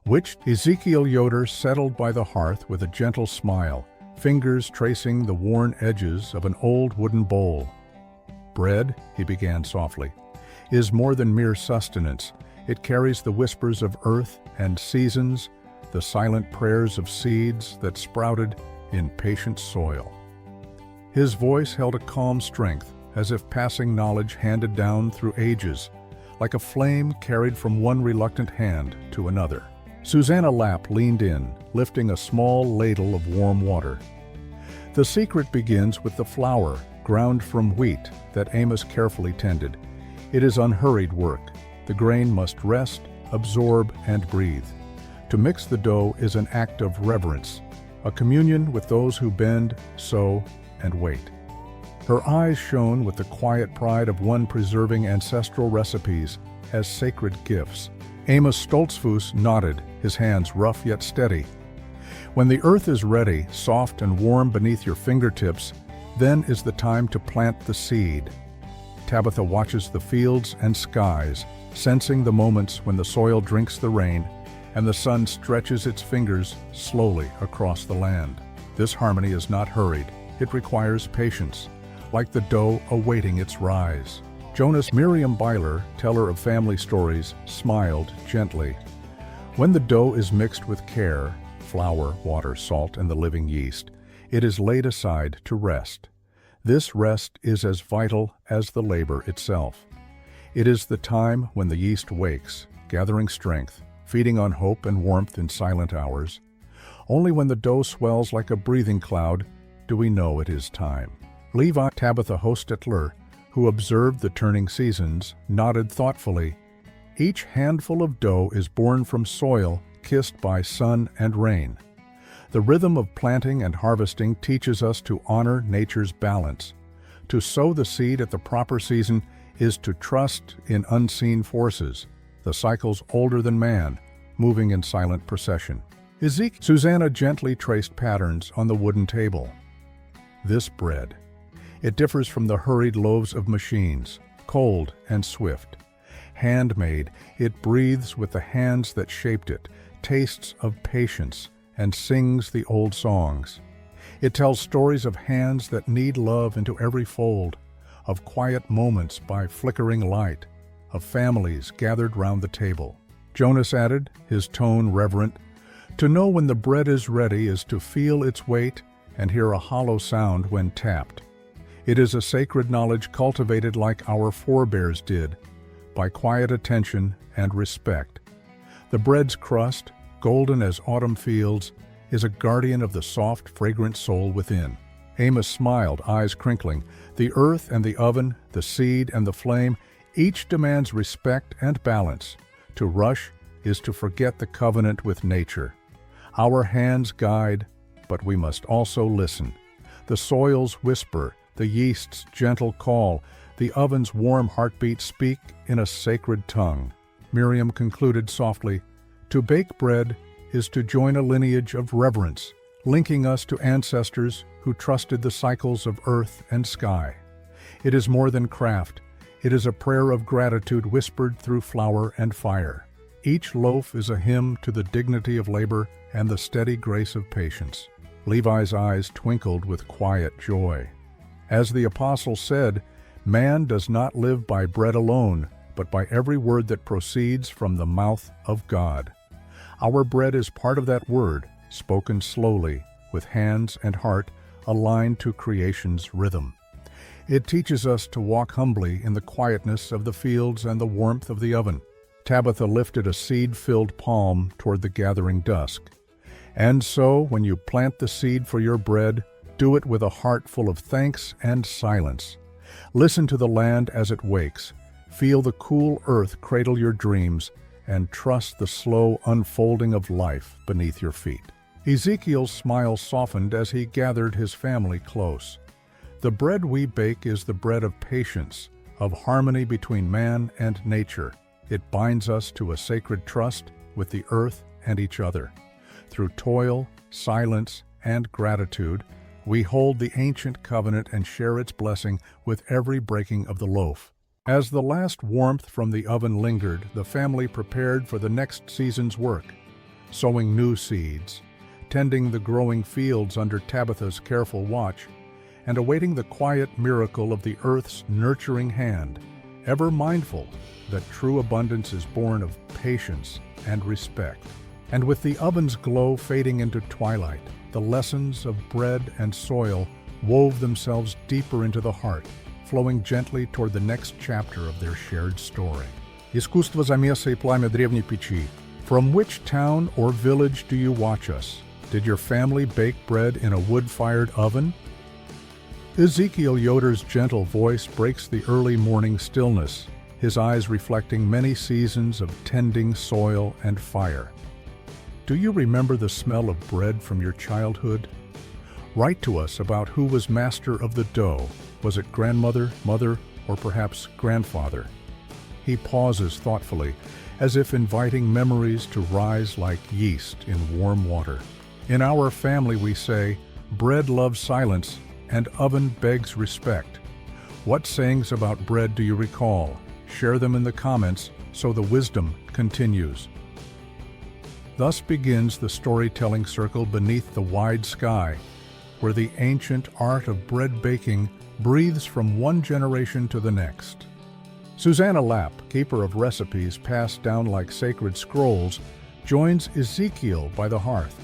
Which Ezekiel Yoder settled by the hearth with a gentle smile, fingers tracing the worn edges of an old wooden bowl. "Bread," he began softly, "is more than mere sustenance. It carries the whispers of earth and seasons, the silent prayers of seeds that sprouted in patient soil." His voice held a calm strength, as if passing knowledge handed down through ages, like a flame carried from one reluctant hand to another. Susanna Lapp leaned in, lifting a small ladle of warm water. "The secret begins with the flour, ground from wheat, that Amos carefully tended. It is unhurried work. The grain must rest, absorb, and breathe. To mix the dough is an act of reverence, a communion with those who bend, sow, and wait." Her eyes shone with the quiet pride of one preserving ancestral recipes as sacred gifts. Amos Stoltzfus nodded, his hands rough yet steady. "When the earth is ready, soft and warm beneath your fingertips, then is the time to plant the seed." Tabitha watches the fields and skies, sensing the moments when the soil drinks the rain and the sun stretches its fingers slowly across the land. This harmony is not hurried. It requires patience, like the dough awaiting its rise. Jonas Miriam Byler, teller of family stories, smiled gently. "When the dough is mixed with care, flour, water, salt, and the living yeast, it is laid aside to rest. This rest is as vital as the labor itself. It is the time when the yeast wakes, gathering strength, feeding on hope and warmth in silent hours. Only when the dough swells like a breathing cloud do we know it is time." Levi Tabitha Hostetler, who observed the turning seasons, nodded thoughtfully. "Each handful of dough is born from soil kissed by sun and rain. The rhythm of planting and harvesting teaches us to honor nature's balance. To sow the seed at the proper season is to trust in unseen forces, the cycles older than man, moving in silent procession." Susanna gently traced patterns on the wooden table. "This bread. It differs from the hurried loaves of machines, cold and swift. Handmade, it breathes with the hands that shaped it, tastes of patience, and sings the old songs. It tells stories of hands that knead love into every fold, of quiet moments by flickering light, of families gathered round the table." Jonas added, his tone reverent, "To know when the bread is ready is to feel its weight and hear a hollow sound when tapped. It is a sacred knowledge cultivated like our forebears did, by quiet attention and respect. The bread's crust, golden as autumn fields, is a guardian of the soft, fragrant soul within." Amos smiled, eyes crinkling. "The earth and the oven, the seed and the flame, each demands respect and balance. To rush is to forget the covenant with nature. Our hands guide, but we must also listen. The soil's whisper, the yeast's gentle call, the oven's warm heartbeat speak in a sacred tongue." Miriam concluded softly, "To bake bread is to join a lineage of reverence, linking us to ancestors who trusted the cycles of earth and sky. It is more than craft. It is a prayer of gratitude whispered through flour and fire. Each loaf is a hymn to the dignity of labor and the steady grace of patience." Levi's eyes twinkled with quiet joy. As the apostle said, "Man does not live by bread alone, but by every word that proceeds from the mouth of God." Our bread is part of that word, spoken slowly, with hands and heart aligned to creation's rhythm. It teaches us to walk humbly in the quietness of the fields and the warmth of the oven. Tabitha lifted a seed-filled palm toward the gathering dusk. "And so, when you plant the seed for your bread, do it with a heart full of thanks and silence. Listen to the land as it wakes. Feel the cool earth cradle your dreams, and trust the slow unfolding of life beneath your feet." Ezekiel's smile softened as he gathered his family close. "The bread we bake is the bread of patience, of harmony between man and nature. It binds us to a sacred trust with the earth and each other. Through toil, silence, and gratitude, we hold the ancient covenant and share its blessing with every breaking of the loaf." As the last warmth from the oven lingered, the family prepared for the next season's work. sowing new seeds, tending the growing fields under Tabitha's careful watch, and awaiting the quiet miracle of the earth's nurturing hand, ever mindful that true abundance is born of patience and respect. And with the oven's glow fading into twilight, the lessons of bread and soil wove themselves deeper into the heart, flowing gently toward the next chapter of their shared story. Искусство замеса и пламя древней печи. From which town or village do you watch us? Did your family bake bread in a wood-fired oven? Ezekiel Yoder's gentle voice breaks the early morning stillness, his eyes reflecting many seasons of tending soil and fire. Do you remember the smell of bread from your childhood? Write to us about who was master of the dough. Was it grandmother, mother, or perhaps grandfather? He pauses thoughtfully, as if inviting memories to rise like yeast in warm water. In our family, we say, bread loves silence and oven begs respect. What sayings about bread do you recall? Share them in the comments so the wisdom continues. Thus begins the storytelling circle beneath the wide sky, where the ancient art of bread baking breathes from one generation to the next. Susanna Lapp, keeper of recipes passed down like sacred scrolls, joins Ezekiel by the hearth.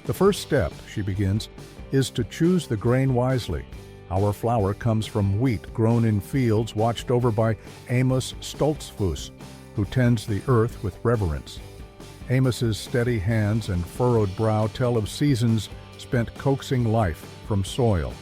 The first step, she begins, is to choose the grain wisely. Our flour comes from wheat grown in fields watched over by Amos Stoltzfus, who tends the earth with reverence. Amos's steady hands and furrowed brow tell of seasons spent coaxing life from soil.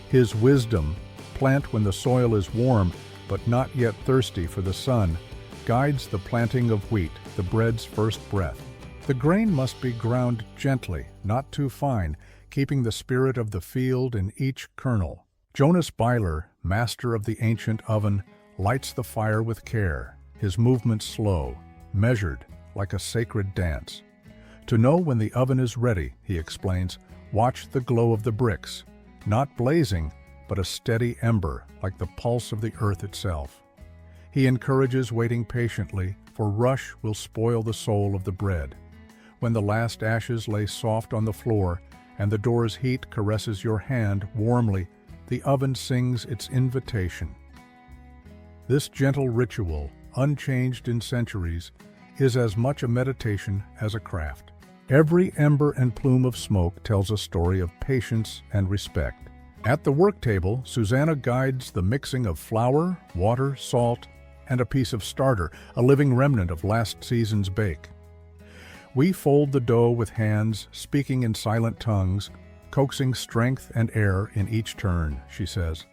His wisdom, plant when the soil is warm but not yet thirsty for the sun, guides the planting of wheat, the bread's first breath. The grain must be ground gently, not too fine, keeping the spirit of the field in each kernel. Jonas Byler, master of the ancient oven, lights the fire with care, his movements slow, measured, like a sacred dance. To know when the oven is ready, he explains, watch the glow of the bricks, not blazing, but a steady ember, like the pulse of the earth itself. He encourages waiting patiently, for rush will spoil the soul of the bread. When the last ashes lay soft on the floor, and the door's heat caresses your hand warmly, the oven sings its invitation. This gentle ritual, unchanged in centuries, is as much a meditation as a craft. Every ember and plume of smoke tells a story of patience and respect. At the work table, Susanna guides the mixing of flour, water, salt, and a piece of starter, a living remnant of last season's bake. We fold the dough with hands, speaking in silent tongues, coaxing strength and air in each turn, she says.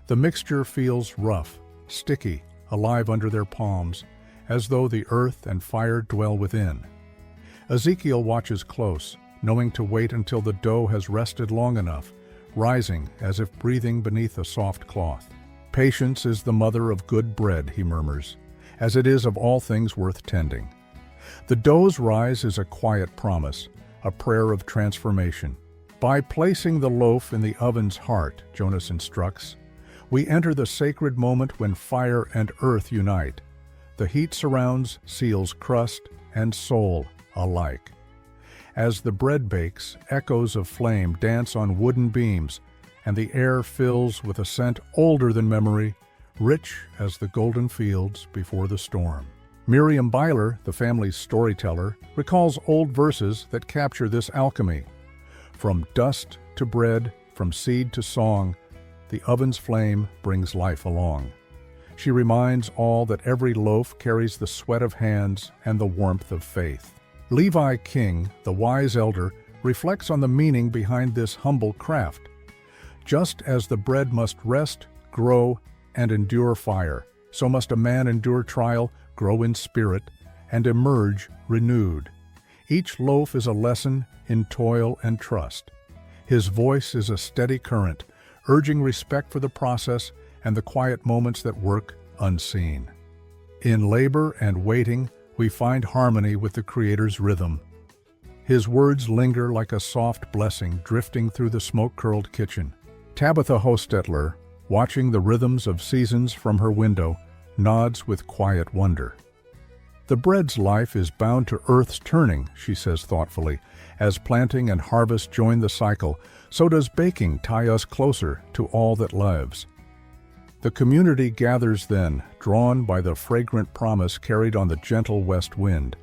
The mixture feels rough, sticky, alive under their palms, as though the earth and fire dwell within. Ezekiel watches close, knowing to wait until the dough has rested long enough, rising as if breathing beneath a soft cloth. Patience is the mother of good bread, he murmurs, as it is of all things worth tending. The dough's rise is a quiet promise, a prayer of transformation. By placing the loaf in the oven's heart, Jonas instructs, we enter the sacred moment when fire and earth unite. The heat surrounds, seals crust and soul alike. As the bread bakes, echoes of flame dance on wooden beams, and the air fills with a scent older than memory, rich as the golden fields before the storm. Miriam Byler, the family's storyteller, recalls old verses that capture this alchemy. From dust to bread, from seed to song, the oven's flame brings life along. She reminds all that every loaf carries the sweat of hands and the warmth of faith. Levi King, the wise elder, reflects on the meaning behind this humble craft. Just as the bread must rest, grow, and endure fire, so must a man endure trial, grow in spirit, and emerge renewed. Each loaf is a lesson in toil and trust. His voice is a steady current, urging respect for the process and the quiet moments that work unseen. In labor and waiting, we find harmony with the Creator's rhythm. His words linger like a soft blessing drifting through the smoke-curled kitchen. Tabitha Hostetler, watching the rhythms of seasons from her window, nods with quiet wonder. The bread's life is bound to earth's turning, she says thoughtfully. As planting and harvest join the cycle, so does baking tie us closer to all that lives. The community gathers then, drawn by the fragrant promise carried on the gentle west wind.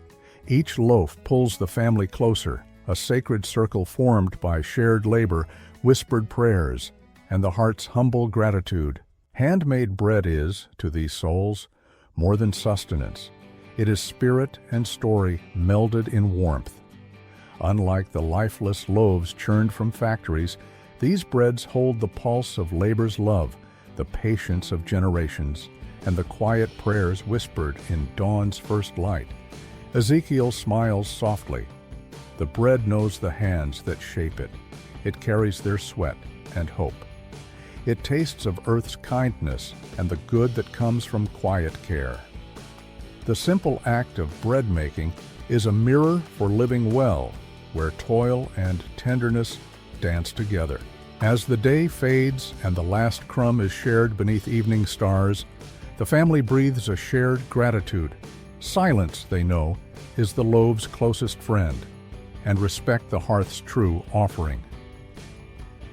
Each loaf pulls the family closer, a sacred circle formed by shared labor, whispered prayers, and the heart's humble gratitude. Handmade bread is, to these souls, more than sustenance. It is spirit and story melded in warmth. Unlike the lifeless loaves churned from factories, these breads hold the pulse of labor's love, the patience of generations, and the quiet prayers whispered in dawn's first light. Ezekiel smiles softly. The bread knows the hands that shape it. It carries their sweat and hope. It tastes of earth's kindness and the good that comes from quiet care. The simple act of bread making is a mirror for living well, where toil and tenderness dance together. As the day fades and the last crumb is shared beneath evening stars, the family breathes a shared gratitude. Silence, they know, is the loave's closest friend, and respect the hearth's true offering.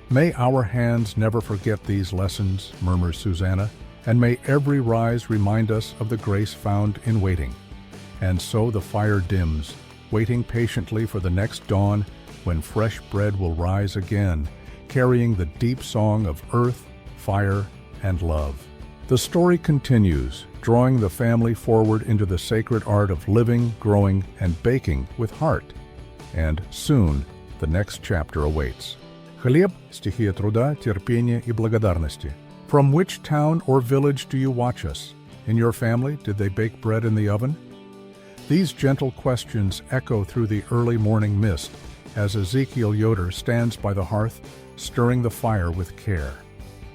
May our hands never forget these lessons, murmurs Susanna, and may every rise remind us of the grace found in waiting. And so the fire dims, waiting patiently for the next dawn when fresh bread will rise again, carrying the deep song of earth, fire, and love. The story continues, drawing the family forward into the sacred art of living, growing, and baking with heart. And soon, the next chapter awaits. Хлеб – стихия труда, терпения и благодарности. From which town or village do you watch us? In your family, did they bake bread in the oven? These gentle questions echo through the early morning mist as Ezekiel Yoder stands by the hearth, stirring the fire with care.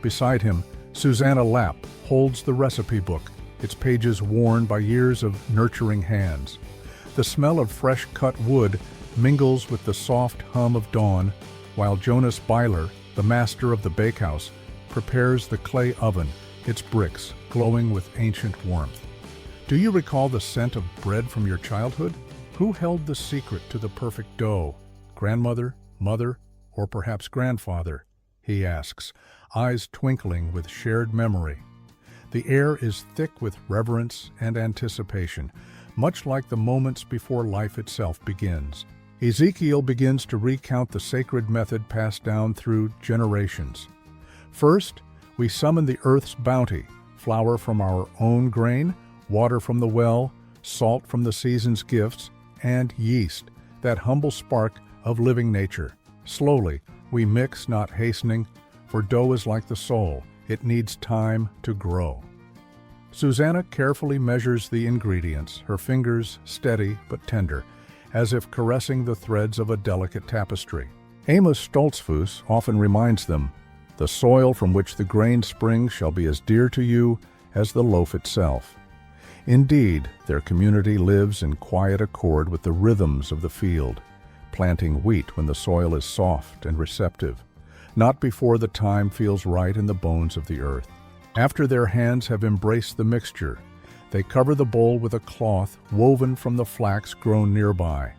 Beside him, Susanna Lapp holds the recipe book, its pages worn by years of nurturing hands. The smell of fresh-cut wood mingles with the soft hum of dawn, while Jonas Byler, the master of the bakehouse, prepares the clay oven, its bricks glowing with ancient warmth. Do you recall the scent of bread from your childhood? Who held the secret to the perfect dough? Grandmother, mother, or perhaps grandfather? He asks, eyes twinkling with shared memory. The air is thick with reverence and anticipation, much like the moments before life itself begins. Ezekiel begins to recount the sacred method passed down through generations. First, we summon the earth's bounty, flour from our own grain, water from the well, salt from the season's gifts, and yeast, that humble spark of living nature. Slowly, we mix, not hastening, for dough is like the soul, it needs time to grow. Susanna carefully measures the ingredients, her fingers steady but tender, as if caressing the threads of a delicate tapestry. Amos Stoltzfus often reminds them, "The soil from which the grain springs shall be as dear to you as the loaf itself." Indeed, their community lives in quiet accord with the rhythms of the field, planting wheat when the soil is soft and receptive, not before the time feels right in the bones of the earth. After their hands have embraced the mixture, they cover the bowl with a cloth woven from the flax grown nearby.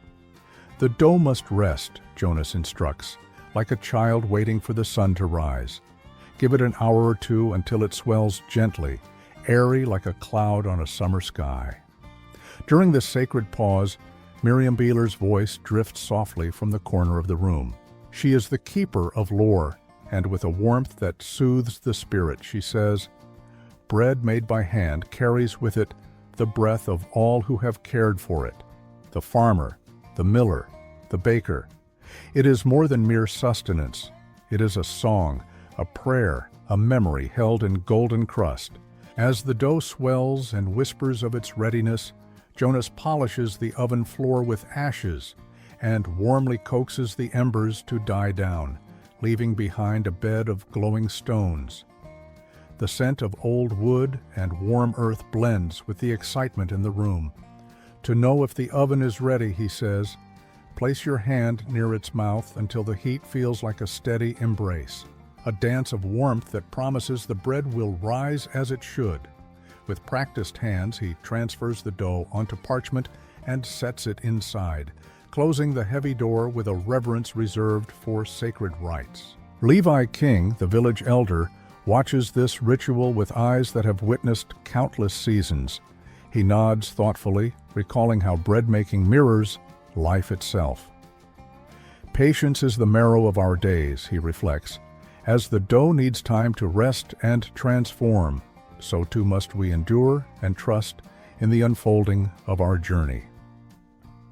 The dough must rest, Jonas instructs, like a child waiting for the sun to rise. Give it an hour or two until it swells gently, airy like a cloud on a summer sky. During this sacred pause, Miriam Beeler's voice drifts softly from the corner of the room. She is the keeper of lore, and with a warmth that soothes the spirit, she says, "Bread made by hand carries with it the breath of all who have cared for it, the farmer, the miller, the baker. It is more than mere sustenance. It is a song, a prayer, a memory held in golden crust." As the dough swells and whispers of its readiness, Jonas polishes the oven floor with ashes and warmly coaxes the embers to die down, leaving behind a bed of glowing stones. The scent of old wood and warm earth blends with the excitement in the room. To know if the oven is ready, he says, place your hand near its mouth until the heat feels like a steady embrace, a dance of warmth that promises the bread will rise as it should. With practiced hands, he transfers the dough onto parchment and sets it inside, closing the heavy door with a reverence reserved for sacred rites. Levi King, the village elder, watches this ritual with eyes that have witnessed countless seasons. He nods thoughtfully, recalling how bread-making mirrors life itself. Patience is the marrow of our days, he reflects. As the dough needs time to rest and transform, so too must we endure and trust in the unfolding of our journey.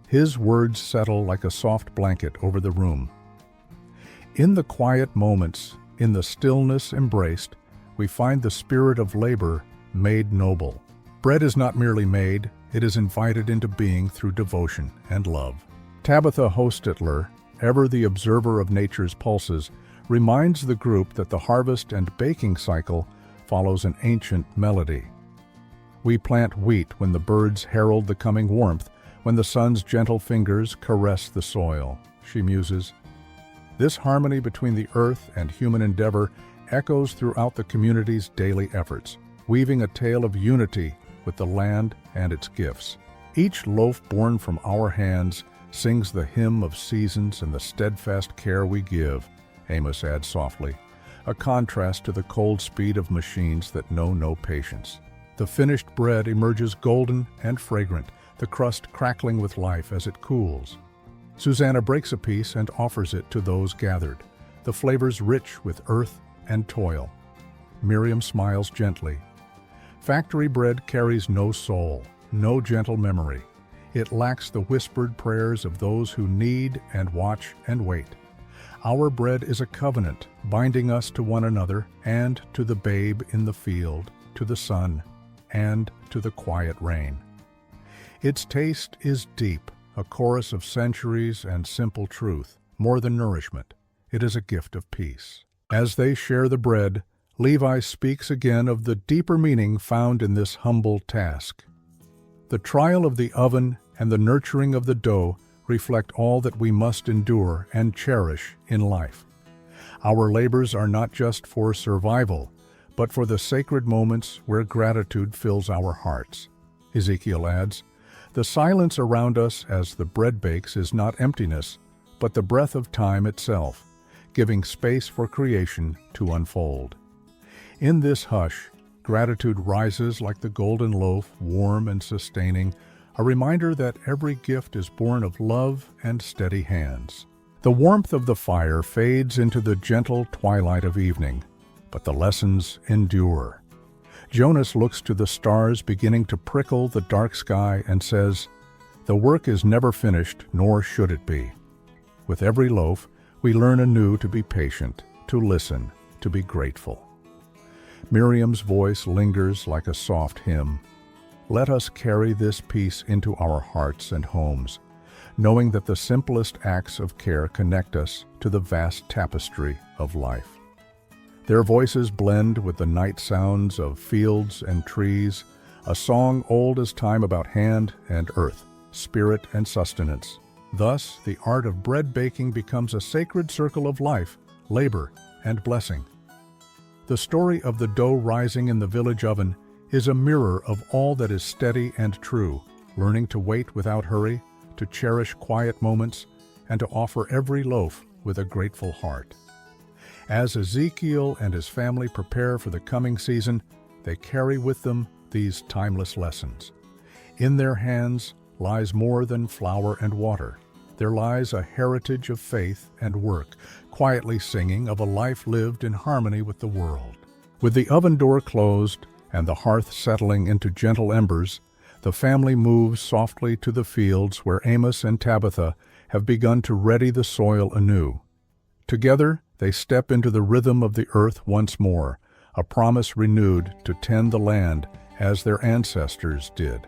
His words settle like a soft blanket over the room. In the quiet moments, in the stillness embraced, we find the spirit of labor made noble. Bread is not merely made, it is invited into being through devotion and love. Tabitha Hostetler, ever the observer of nature's pulses, reminds the group that the harvest and baking cycle follows an ancient melody. We plant wheat when the birds herald the coming warmth, when the sun's gentle fingers caress the soil, she muses. This harmony between the earth and human endeavor echoes throughout the community's daily efforts, weaving a tale of unity with the land and its gifts. Each loaf born from our hands sings the hymn of seasons and the steadfast care we give, Amos adds softly, a contrast to the cold speed of machines that know no patience. The finished bread emerges golden and fragrant, the crust crackling with life as it cools. Susanna breaks a piece and offers it to those gathered, the flavors rich with earth and toil. Miriam smiles gently. Factory bread carries no soul, no gentle memory. It lacks the whispered prayers of those who need and watch and wait. Our bread is a covenant, binding us to one another and to the babe in the field, to the sun, and to the quiet rain. Its taste is deep, a chorus of centuries and simple truth. More than nourishment, it is a gift of peace. As they share the bread, Levi speaks again of the deeper meaning found in this humble task. The trial of the oven and the nurturing of the dough reflect all that we must endure and cherish in life. Our labors are not just for survival, but for the sacred moments where gratitude fills our hearts. Ezekiel adds, the silence around us as the bread bakes is not emptiness, but the breath of time itself, giving space for creation to unfold. In this hush, gratitude rises like the golden loaf, warm and sustaining, a reminder that every gift is born of love and steady hands. The warmth of the fire fades into the gentle twilight of evening, but the lessons endure. Jonas looks to the stars beginning to prickle the dark sky and says, the work is never finished, nor should it be. With every loaf, we learn anew to be patient, to listen, to be grateful. Miriam's voice lingers like a soft hymn. Let us carry this peace into our hearts and homes, knowing that the simplest acts of care connect us to the vast tapestry of life. Their voices blend with the night sounds of fields and trees, a song old as time about hand and earth, spirit and sustenance. Thus, the art of bread baking becomes a sacred circle of life, labor, and blessing. The story of the dough rising in the village oven is a mirror of all that is steady and true, learning to wait without hurry, to cherish quiet moments, and to offer every loaf with a grateful heart. As Ezekiel and his family prepare for the coming season, they carry with them these timeless lessons. In their hands lies more than flour and water. There lies a heritage of faith and work, quietly singing of a life lived in harmony with the world. With the oven door closed and the hearth settling into gentle embers, the family moves softly to the fields where Amos and Tabitha have begun to ready the soil anew. Together, they step into the rhythm of the earth once more, a promise renewed to tend the land as their ancestors did.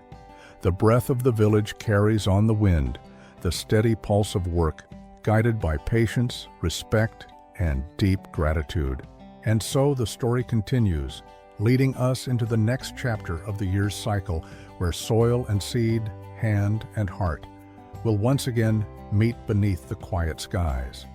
The breath of the village carries on the wind, the steady pulse of work, guided by patience, respect, and deep gratitude. And so the story continues, leading us into the next chapter of the year's cycle, where soil and seed, hand and heart, will once again meet beneath the quiet skies.